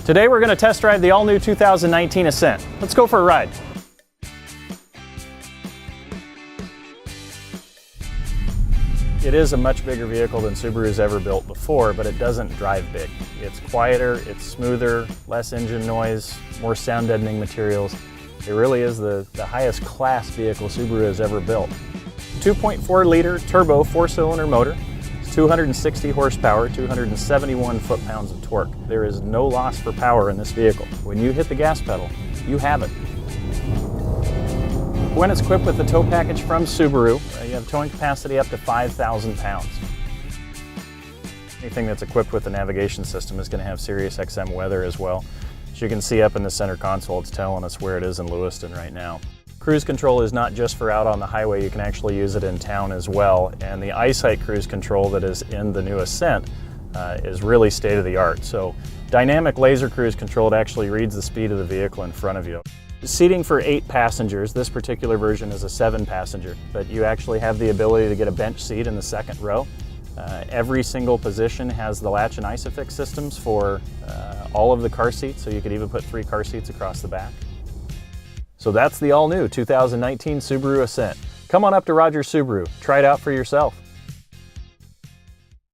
Today we're going to test drive the all-new 2019 Ascent. Let's go for a ride. It is a much bigger vehicle than Subaru's ever built before, but it doesn't drive big. It's quieter, it's smoother, less engine noise, more sound deadening materials. It really is the highest class vehicle Subaru has ever built. 2.4 liter turbo 4-cylinder motor. 260 horsepower, 271 foot-pounds of torque. There is no loss for power in this vehicle. When you hit the gas pedal, you have it. When it's equipped with the tow package from Subaru, you have towing capacity up to 5,000 pounds. Anything that's equipped with the navigation system is going to have Sirius XM weather as well. As you can see up in the center console, it's telling us where it is in Lewiston right now. Cruise control is not just for out on the highway, you can actually use it in town as well. And the EyeSight cruise control that is in the new Ascent is really state-of-the-art. So dynamic laser cruise control, it actually reads the speed of the vehicle in front of you. Seating for 8 passengers, this particular version is a 7-passenger, but you actually have the ability to get a bench seat in the second row. Every single position has the latch and ISOFIX systems for all of the car seats, so you could even put 3 car seats across the back. So that's the all-new 2019 Subaru Ascent. Come on up to Rogers Subaru, try it out for yourself.